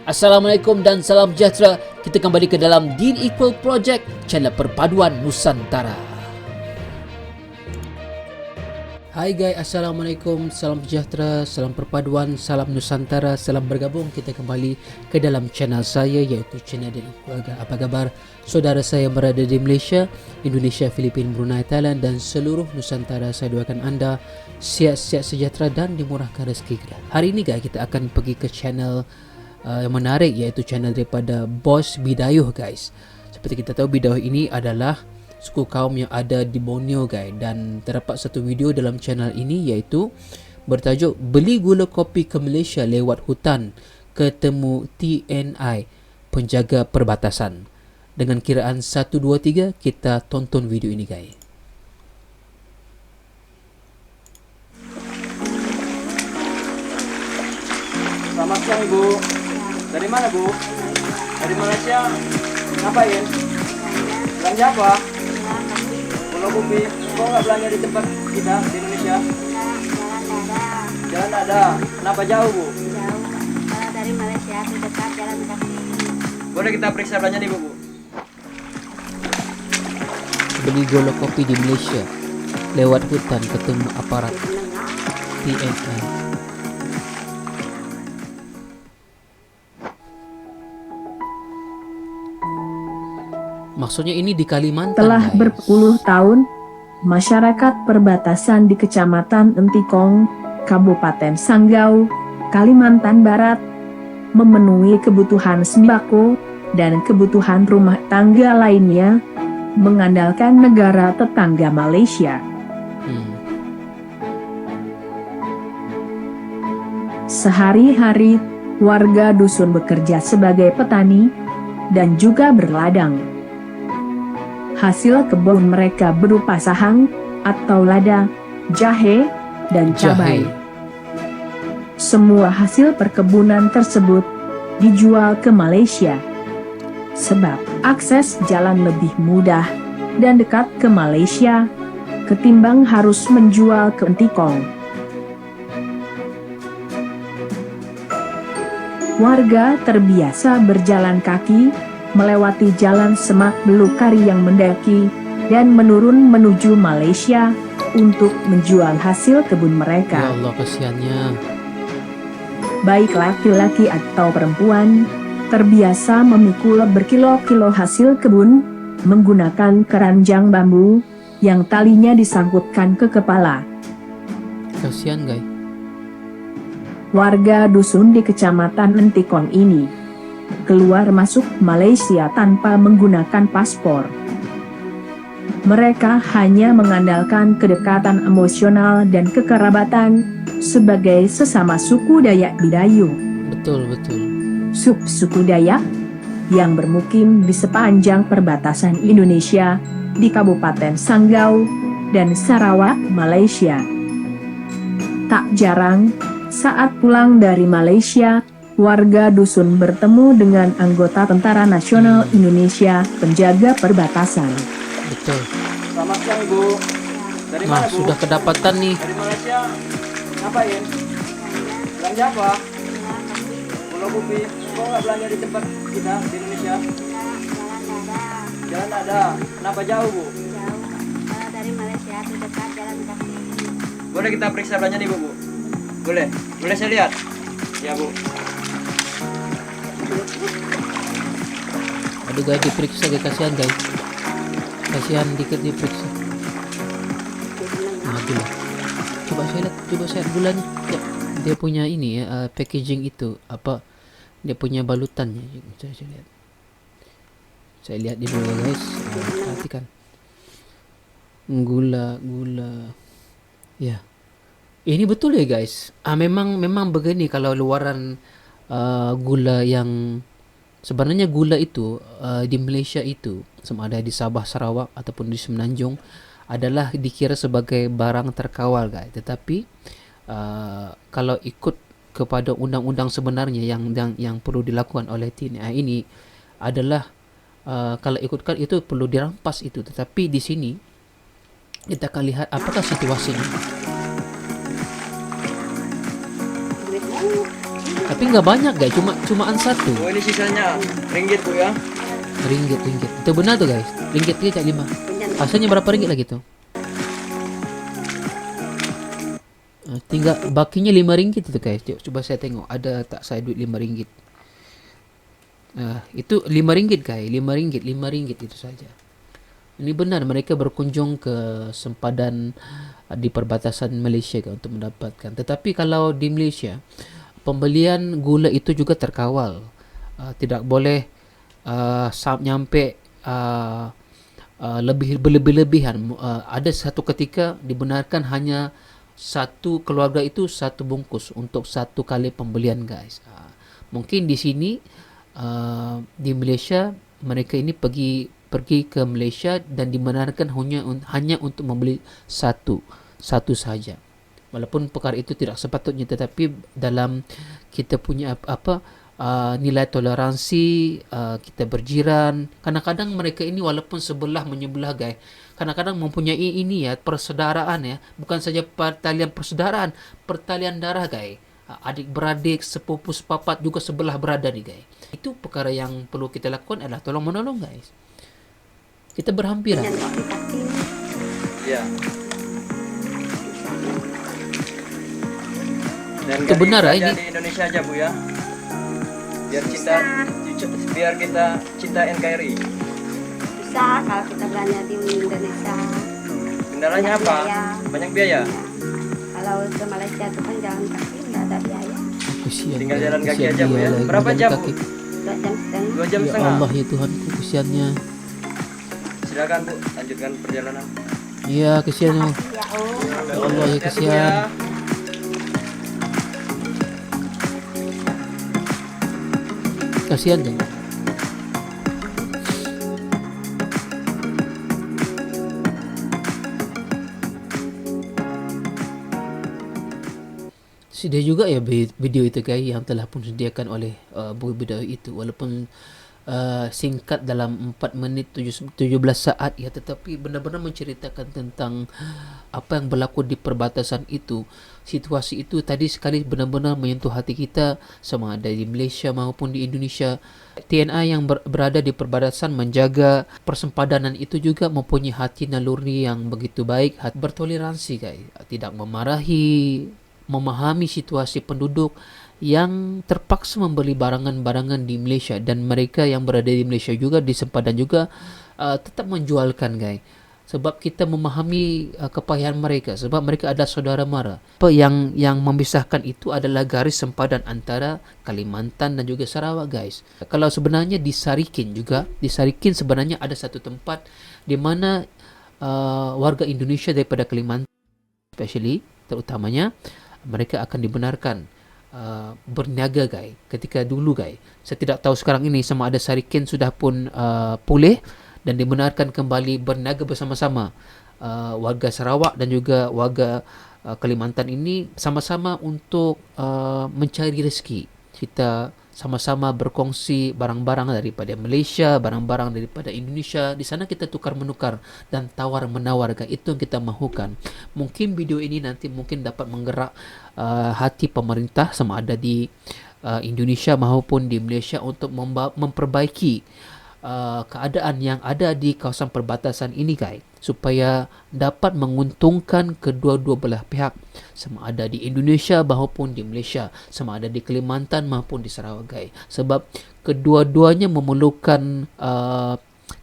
Assalamualaikum dan salam sejahtera. Kita kembali ke dalam Deen Equal Project, channel perpaduan Nusantara. Hai guys, Assalamualaikum, salam sejahtera, salam perpaduan, salam Nusantara, salam bergabung. Kita kembali ke dalam channel saya, iaitu channel Deen Equal. Apa kabar saudara saya yang berada di Malaysia, Indonesia, Filipina, Brunei, Thailand dan seluruh Nusantara? Saya doakan anda sihat-sihat sejahtera dan dimurahkan rezeki. Hari ini guys, kita akan pergi ke channel yang menarik, iaitu channel daripada Bos Bidayuh guys. Seperti kita tahu, Bidayuh ini adalah suku kaum yang ada di Borneo guys, dan terdapat satu video dalam channel ini iaitu bertajuk beli gula kopi ke Malaysia lewat hutan, ketemu TNI penjaga perbatasan. Dengan kiraan 1, 2, 3 kita tonton video ini guys. Selamat siang Ibu. Dari mana Bu? Dari Malaysia. Ngapain? Belanja apa? Pulau Kopi. Kok nggak belanja di tempat kita di Indonesia? Jalan ada. Kenapa jauh Bu? Jauh. Kalau dari Malaysia ke dekat jalan kaki. Boleh kita periksa belanja nih Bu? Beli gula kopi di Malaysia lewat hutan, ketemu aparat TNI. Maksudnya ini di Kalimantan. Telah guys. berpuluh tahun, masyarakat perbatasan di Kecamatan Entikong, Kabupaten Sanggau, Kalimantan Barat, memenuhi kebutuhan sembako dan kebutuhan rumah tangga lainnya, mengandalkan negara tetangga Malaysia. Sehari-hari, warga dusun bekerja sebagai petani dan juga berladang. Hasil kebun mereka berupa sahang atau lada, jahe, dan cabai. Semua hasil perkebunan tersebut dijual ke Malaysia, sebab akses jalan lebih mudah dan dekat ke Malaysia ketimbang harus menjual ke Entikong. Warga terbiasa berjalan kaki melewati jalan semak belukar yang mendaki dan menurun menuju Malaysia untuk menjual hasil kebun Ya mereka. Allah, kasihannya. Baik laki-laki atau perempuan, terbiasa memikul berkilo-kilo hasil kebun menggunakan keranjang bambu yang talinya disangkutkan ke kepala. Kasihan guys. Warga dusun di Kecamatan Entikong ini keluar masuk Malaysia tanpa menggunakan paspor. Mereka hanya mengandalkan kedekatan emosional dan kekerabatan sebagai sesama suku Dayak Bidayuh. Betul. Suku Dayak yang bermukim di sepanjang perbatasan Indonesia di Kabupaten Sanggau dan Sarawak, Malaysia. Tak jarang, saat pulang dari Malaysia, warga dusun bertemu dengan anggota Tentara Nasional Indonesia penjaga perbatasan. Betul. Selamat siang Ibu. Dari mana Bu? Sudah kedapatan nih. Dari Malaysia. Ngapain? Belanja apa? Pulau Kopi. Kok nggak belanja di tempat kita di Indonesia? Jalan ada. Kenapa jauh Bu? Jauh. Kalau dari Malaysia ke dekat jalan kaki. Boleh kita periksa belanja nih Bu? Boleh. Boleh saya lihat? Ya Bu. Aduh guys, diperiksa guys, kasihan guys. Kasihan dikit diperiksa. Aduh lah. Coba saya lihat gulanya. Ya, dia punya ini ya, packaging itu apa? Dia punya balutannya. Saya lihat. Saya lihat di bawah guys. Perhatikan. Gula. Ya. Ini betul ya guys. Memang begini kalau luaran gula yang sebenarnya gula itu di Malaysia itu, sama ada di Sabah, Sarawak ataupun di Semenanjung, adalah dikira sebagai barang terkawal guys. Tetapi kalau ikut kepada undang-undang sebenarnya yang perlu dilakukan oleh TNI ini adalah kalau ikutkan itu perlu dirampas itu. Tetapi di sini kita akan lihat apakah situasinya. Tapi nggak banyak guys, cumaan satu. Oh ini sisanya ringgit Bu ya. Ringgit. Itu benar tuh guys. Ringgit dia cak 5. Asalnya berapa ringgit lagi tuh? Tinggal bakinya 5 ringgit itu guys. Coba saya tengok ada tak saya duit 5 ringgit. Itu 5 ringgit guys. 5 ringgit itu saja. Ini benar mereka berkunjung ke sempadan di perbatasan Malaysia kan, untuk mendapatkan. Tetapi kalau di Malaysia pembelian gula itu juga terkawal. Tidak boleh nyampe lebih berlebihan. Ada satu ketika dibenarkan hanya satu keluarga itu satu bungkus untuk satu kali pembelian guys. Mungkin di sini di Malaysia mereka ini pergi ke Malaysia dan dibenarkan hanya untuk membeli satu saja. Walaupun perkara itu tidak sepatutnya, tetapi dalam kita punya nilai toleransi, kita berjiran. Kadang-kadang mereka ini walaupun sebelah menyebelah guys, kadang-kadang mempunyai ini ya, persaudaraan ya, bukan saja pertalian persaudaraan, pertalian darah guys. Adik beradik, sepupu sepapat juga sebelah berada nih guys. Itu perkara yang perlu kita lakukan adalah tolong menolong guys. Kita berhampiran. Iya. Dan Itu benar aja ini. di Indonesia aja Bu ya. Biar kita cinta NKRI. Bisa kalau kita belanja di Indonesia. Kendalanya apa? Biaya. Banyak biaya. Kalau ke Malaysia itu kan jalan kaki nggak ada biaya. Kesian. Tinggal jalan kaki kesian aja Bu dia ya. lagi Berapa jalan jam Bu? kaki. 2 jam setengah. 2 jam Ya setengah. Allah ya Tuhanku, kesiannya. Silakan Bu, lanjutkan perjalanan. Iya kesian ya. Ya oh. Ya Allah ya Hati-hati, Bu, kesian. Kasihan kan. Sudah juga ya video itu guys yang telah pun disediakan oleh video itu, walaupun singkat dalam 4 menit 17 saat ya, tetapi benar-benar menceritakan tentang apa yang berlaku di perbatasan itu. Situasi itu tadi sekali benar-benar menyentuh hati kita, sama ada di Malaysia maupun di Indonesia. TNI yang berada di perbatasan menjaga persempadanan itu juga mempunyai hati naluri yang begitu baik, bertoleransi guys, tidak memarahi, memahami situasi penduduk yang terpaksa membeli barangan-barangan di Malaysia, dan mereka yang berada di Malaysia juga di sempadan juga tetap menjualkan guys, sebab kita memahami kepayahan mereka, sebab mereka adalah saudara mara. Apa yang memisahkan itu adalah garis sempadan antara Kalimantan dan juga Sarawak guys. Kalau sebenarnya di Sarikin sebenarnya ada satu tempat di mana warga Indonesia daripada Kalimantan terutamanya mereka akan dibenarkan berniaga guys. Ketika dulu guys, saya tidak tahu sekarang ini sama ada Sarikin sudah pun pulih dan dibenarkan kembali berniaga bersama-sama. Warga Sarawak dan juga warga Kalimantan ini sama-sama untuk mencari rezeki. Kita sama-sama berkongsi barang-barang daripada Malaysia, barang-barang daripada Indonesia. Di sana kita tukar-menukar dan tawar-menawar. Itu yang kita mahukan. Mungkin video ini nanti mungkin dapat menggerak hati pemerintah sama ada di Indonesia maupun di Malaysia untuk memperbaiki keadaan yang ada di kawasan perbatasan ini guys, supaya dapat menguntungkan kedua-dua belah pihak, sama ada di Indonesia maupun di Malaysia, sama ada di Kalimantan maupun di Sarawak guys. Sebab kedua-duanya memerlukan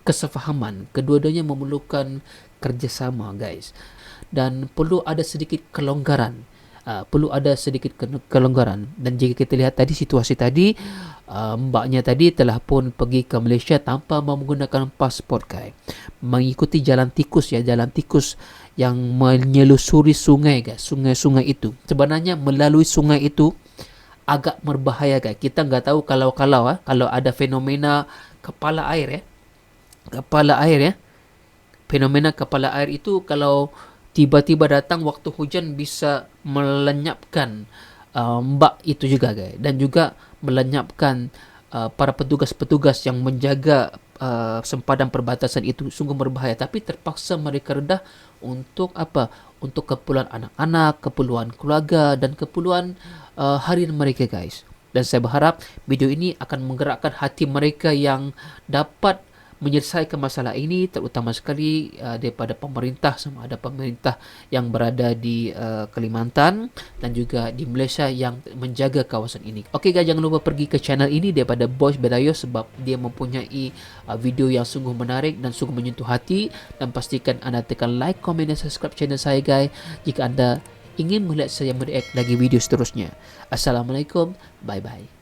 kesefahaman, kedua-duanya memerlukan kerjasama guys, dan perlu ada sedikit kelonggaran. Dan jika kita lihat tadi situasi tadi, mbaknya tadi telah pun pergi ke Malaysia tanpa menggunakan pasport guys, mengikuti jalan tikus yang menyelusuri sungai guys, sungai itu. Sebenarnya melalui sungai itu agak berbahaya guys. Kita nggak tahu kalau ada fenomena kepala air ya. Fenomena kepala air itu kalau tiba-tiba datang waktu hujan bisa melenyapkan mbak itu juga guys, dan juga melenyapkan para petugas-petugas yang menjaga sempadan perbatasan itu. Sungguh berbahaya, tapi terpaksa mereka redah untuk apa? Untuk keperluan anak-anak, keperluan keluarga dan keperluan harian mereka guys. Dan saya berharap video ini akan menggerakkan hati mereka yang dapat menyelesaikan masalah ini, terutama sekali daripada pemerintah, sama ada pemerintah yang berada di Kalimantan dan juga di Malaysia yang menjaga kawasan ini. Okey guys, jangan lupa pergi ke channel ini daripada Boys Bedayo sebab dia mempunyai video yang sungguh menarik dan sungguh menyentuh hati. Dan pastikan anda tekan like, komen dan subscribe channel saya guys jika anda ingin melihat saya mereact lagi video seterusnya. Assalamualaikum, bye bye.